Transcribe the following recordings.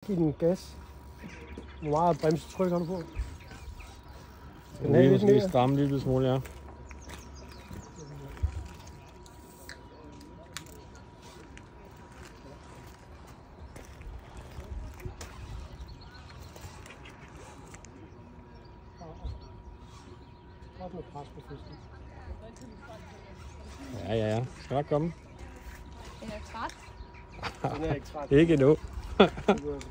Giv den gas. Hvor meget bremsetryk har du på? Den er måske stramme lidt smule, ja. Pres på fisken. Ja. Skal nok komme. Den er træt. Den er ikke træt. Ikke endnu.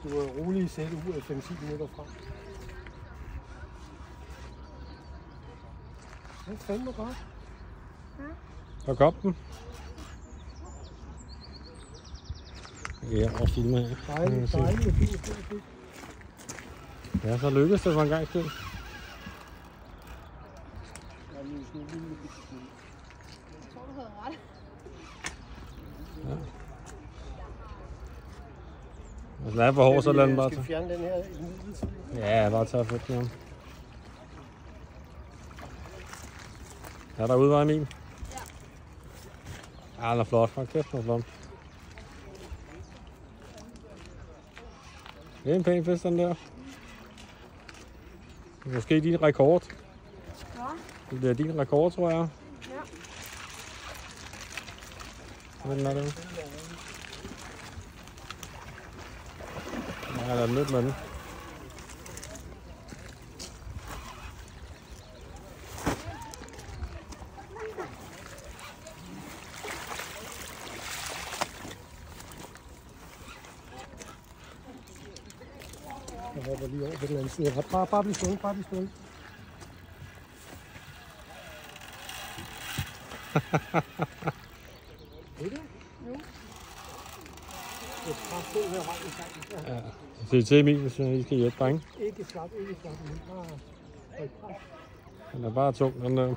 Du var rolig sætte ud af 5-10 minutter fra. Det er fandme godt. Så kom den. Ja, og filmer her. Dejligt. Ja, så lykkedes det for en gang skyld. Jeg tror, du havde ret. Ja. Hvis den er for hård, så lader den bare tage. Skal vi fjerne den her imidlertid? Ja, bare tage fat med ham. Er der udvej min? Ja. Den er flot. Fuck, kæft, den er flot. Det er en pæn fisk, den der. Måske din rekord. Ja. Det bliver din rekord, tror jeg. Ja. Hvordan er det? Ja, der er lidt med den. Jeg hopper lige over på den anden side. Bare bliv stående, bare bliv stående. Ved det? Jo. Det er bare stå her højt i sangen. Ja. Se til Emil, hvis I skal hjælpe dig, ikke? Ikke slap. Bare højt pres. Den er bare tung, den der.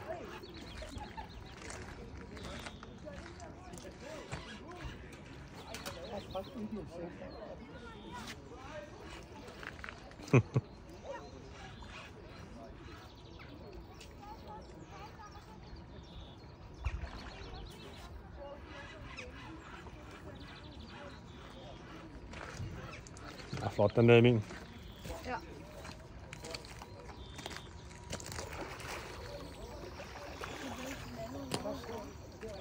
Ja, flot den der, Emil. Ja.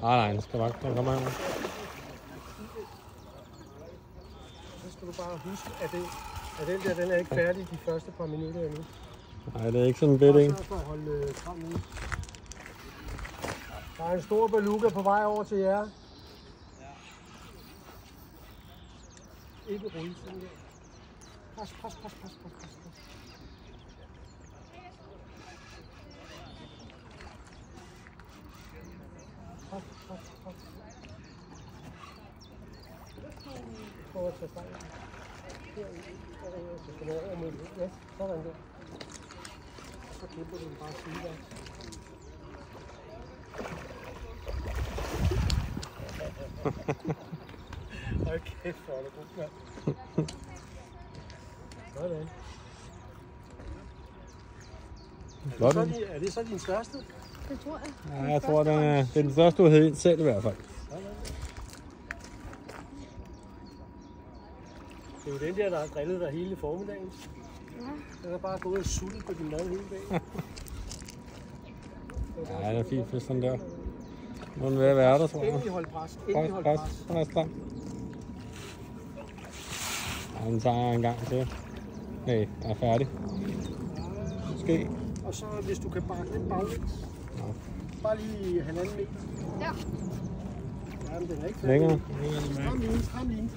Nej, den skal bare komme her. Så skal du bare huske, at den der, den er ikke færdig de første par minutter endnu. Nej, det er ikke sådan en bed, ikke? Så for at holde kram ud. Der er en stor beluga på vej over til jer. Ikke rulle sådan der. Pas. Prøv at tage stangen. Så skal du over mod det. Ja, sådan der. Så klipper du den bare sidevejs. Hold kæft, hvor er det godt, mand. Sådan. Flot. Er det så din største? Det tror jeg. Ja, jeg tror, det er den største, du har heddet selv i hvert fald. Det er jo den der har grillet dig hele formiddagen. Ja. Den har bare gået og sultet på din mad hele dagen. Ja, det er fint fisk, den der. Nu er den ved at være der, tror jeg. Endelig hold pres. Pres. Ja, den tager jeg en gang til. Nej, jeg er færdig. Måske. Og så hvis du kan bakke lidt baglæns. Ja. Bare lige 1,5 meter. Ja. Ja, men den er ikke Længere. Stram lige.